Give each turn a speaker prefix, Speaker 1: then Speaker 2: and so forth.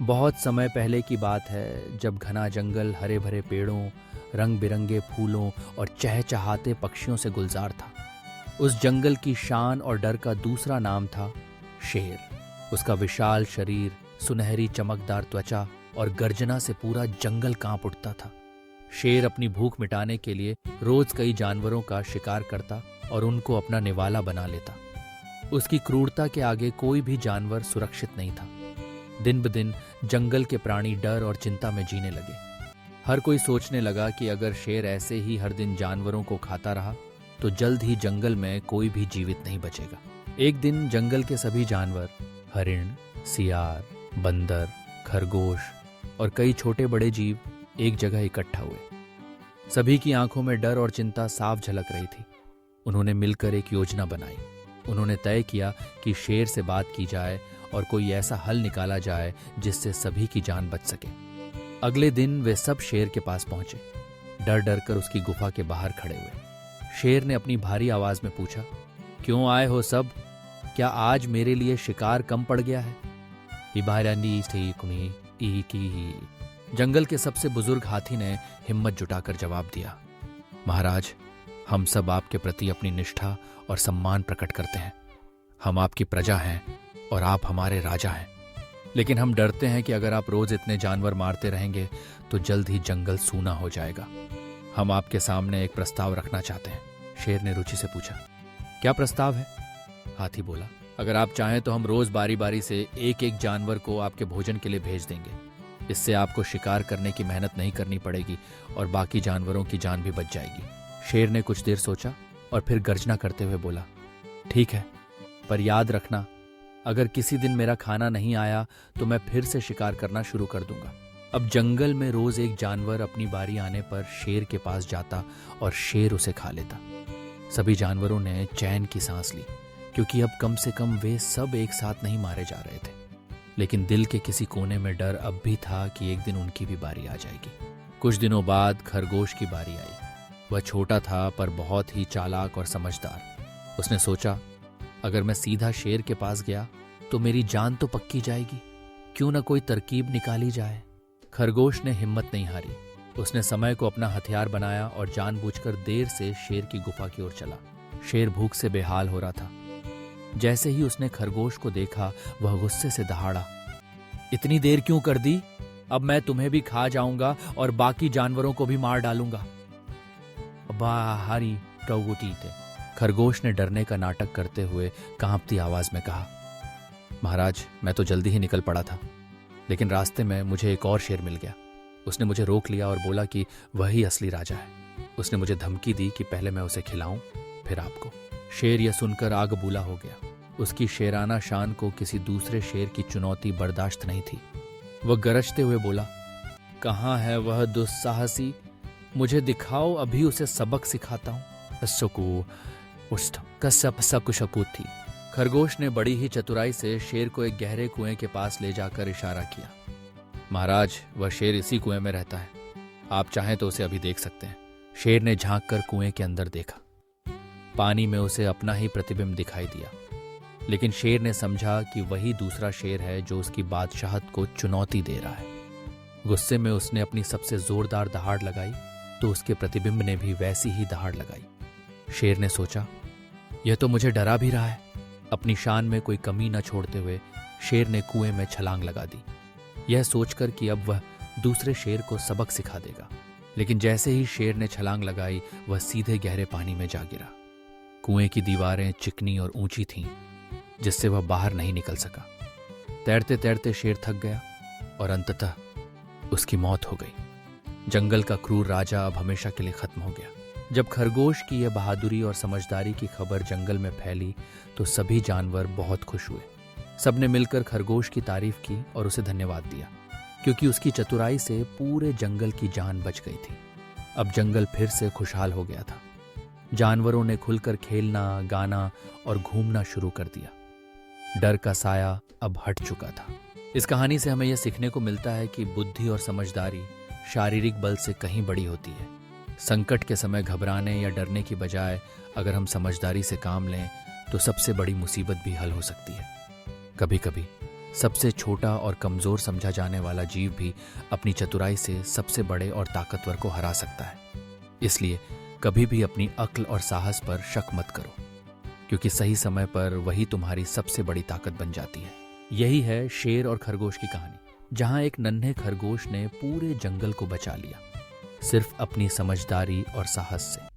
Speaker 1: बहुत समय पहले की बात है जब घना जंगल हरे भरे पेड़ों, रंग बिरंगे फूलों और चहचहाते पक्षियों से गुलजार था। उस जंगल की शान और डर का दूसरा नाम था शेर। उसका विशाल शरीर, सुनहरी चमकदार त्वचा और गर्जना से पूरा जंगल कांप उठता था। शेर अपनी भूख मिटाने के लिए रोज कई जानवरों का शिकार करता और उनको अपना निवाला बना लेता। उसकी क्रूरता के आगे कोई भी जानवर सुरक्षित नहीं था। दिन ब दिन जंगल के प्राणी डर और चिंता में जीने लगे। हर कोई सोचने लगा कि अगर शेर ऐसे ही हर दिन जानवरों को खाता रहा तो जल्द ही जंगल में कोई भी जीवित नहीं बचेगा। एक दिन जंगल के सभी जानवर, हरिण, सियार, बंदर, खरगोश और कई छोटे बड़े जीव एक जगह इकट्ठा हुए। सभी की आंखों में डर और चिंता साफ झलक रही थी। उन्होंने मिलकर एक योजना बनाई। उन्होंने तय किया कि शेर से बात की जाए और कोई ऐसा हल निकाला जाए जिससे सभी की जान बच सके। अगले दिन वे सब शेर के पास पहुंचे। डर डर कर उसकी गुफा के बाहर खड़े हुए। शेर ने अपनी भारी आवाज में पूछा, क्यों आए हो सब? क्या आज मेरे लिए शिकार कम पड़ गया है? जंगल के सबसे बुजुर्ग हाथी ने हिम्मत जुटाकर जवाब दिया, महाराज, हम सब आपके प्रति अपनी निष्ठा और सम्मान प्रकट करते हैं। हम आपकी प्रजा हैं और आप हमारे राजा हैं। लेकिन हम डरते हैं कि अगर आप रोज इतने जानवर मारते रहेंगे तो जल्द ही जंगल सूना हो जाएगा। हम आपके सामने एक प्रस्ताव रखना चाहते हैं। शेर ने रुचि से पूछा, क्या प्रस्ताव है? हाथी बोला, अगर आप चाहें तो हम रोज बारी बारी से एक एक जानवर को आपके भोजन के लिए भेज देंगे। इससे आपको शिकार करने की मेहनत नहीं करनी पड़ेगी और बाकी जानवरों की जान भी बच जाएगी। शेर ने कुछ देर सोचा और फिर गर्जना करते हुए बोला, ठीक है, पर याद रखना, अगर किसी दिन मेरा खाना नहीं आया तो मैं फिर से शिकार करना शुरू कर दूंगा। अब जंगल में रोज एक जानवर अपनी बारी आने पर शेर के पास जाता और शेर उसे खा लेता। सभी जानवरों ने चैन की सांस ली, क्योंकि अब कम से कम वे सब एक साथ नहीं मारे जा रहे थे। लेकिन दिल के किसी कोने में डर अब भी था कि एक दिन उनकी भी बारी आ जाएगी। कुछ दिनों बाद खरगोश की बारी आई। वह छोटा था पर बहुत ही चालाक और समझदार। उसने सोचा, अगर मैं सीधा शेर के पास गया तो मेरी जान तो पक्की जाएगी। क्यों न कोई तरकीब निकाली जाए। खरगोश ने हिम्मत नहीं हारी। उसने समय को अपना हथियार बनाया और जानबूझकर देर से शेर की गुफा की ओर चला। शेर भूख से बेहाल हो रहा था। जैसे ही उसने खरगोश को देखा, वह गुस्से से दहाड़ा, इतनी देर क्यों कर दी? अब मैं तुम्हें भी खा जाऊंगा और बाकी जानवरों को भी मार डालूंगा। बाहरी टौगुटी थे। खरगोश ने डरने का नाटक करते हुए कांपती आवाज में कहा, महाराज, मैं तो जल्दी ही निकल पड़ा था, लेकिन रास्ते में मुझे एक और शेर मिल गया। उसने मुझे रोक लिया और बोला कि वही असली राजा है। उसने मुझे धमकी दी कि पहले मैं उसे खिलाऊं, फिर आपको। शेर यह सुनकर आग बूला हो गया। उसकी शेराना शान को किसी दूसरे शेर की चुनौती बर्दाश्त नहीं थी। वह गरजते हुए बोला, कहाँ है वह दुस्साहसी? मुझे दिखाओ, अभी उसे सबक सिखाता हूं। थी। खरगोश ने बड़ी ही चतुराई से शेर को एक गहरे कुएं के पास ले जाकर इशारा किया, महाराज, वह शेर इसी कुएं में रहता है। आप चाहें तो उसे अभी देख सकते हैं। शेर ने झांक कर कुएं के अंदर देखा। पानी में उसे अपना ही प्रतिबिंब दिखाई दिया। लेकिन शेर ने समझा कि वही दूसरा शेर है जो उसकी बादशाहत को चुनौती दे रहा है। गुस्से में उसने अपनी सबसे जोरदार दहाड़ लगाई तो उसके प्रतिबिंब ने भी वैसी ही दहाड़ लगाई। शेर ने सोचा, यह तो मुझे डरा भी रहा है। अपनी शान में कोई कमी न छोड़ते हुए शेर ने कुएं में छलांग लगा दी, यह सोचकर कि अब वह दूसरे शेर को सबक सिखा देगा। लेकिन जैसे ही शेर ने छलांग लगाई, वह सीधे गहरे पानी में जा गिरा। कुएं की दीवारें चिकनी और ऊंची थीं, जिससे वह बाहर नहीं निकल सका। तैरते तैरते शेर थक गया और अंततः उसकी मौत हो गई। जंगल का क्रूर राजा अब हमेशा के लिए खत्म हो गया। जब खरगोश की यह बहादुरी और समझदारी की खबर जंगल में फैली तो सभी जानवर बहुत खुश हुए। सबने मिलकर खरगोश की तारीफ की और उसे धन्यवाद दिया, क्योंकि उसकी चतुराई से पूरे जंगल की जान बच गई थी। अब जंगल फिर से खुशहाल हो गया था। जानवरों ने खुलकर खेलना, गाना और घूमना शुरू कर दिया। डर का साया अब हट चुका था। इस कहानी से हमें यह सीखने को मिलता है कि बुद्धि और समझदारी शारीरिक बल से कहीं बड़ी होती है। संकट के समय घबराने या डरने की बजाय अगर हम समझदारी से काम लें तो सबसे बड़ी मुसीबत भी हल हो सकती है। कभी कभी सबसे छोटा और कमजोर समझा जाने वाला जीव भी अपनी चतुराई से सबसे बड़े और ताकतवर को हरा सकता है। इसलिए कभी भी अपनी अक्ल और साहस पर शक मत करो, क्योंकि सही समय पर वही तुम्हारी सबसे बड़ी ताकत बन जाती है। यही है शेर और खरगोश की कहानी, जहां एक नन्हे खरगोश ने पूरे जंगल को बचा लिया, सिर्फ अपनी समझदारी और साहस से।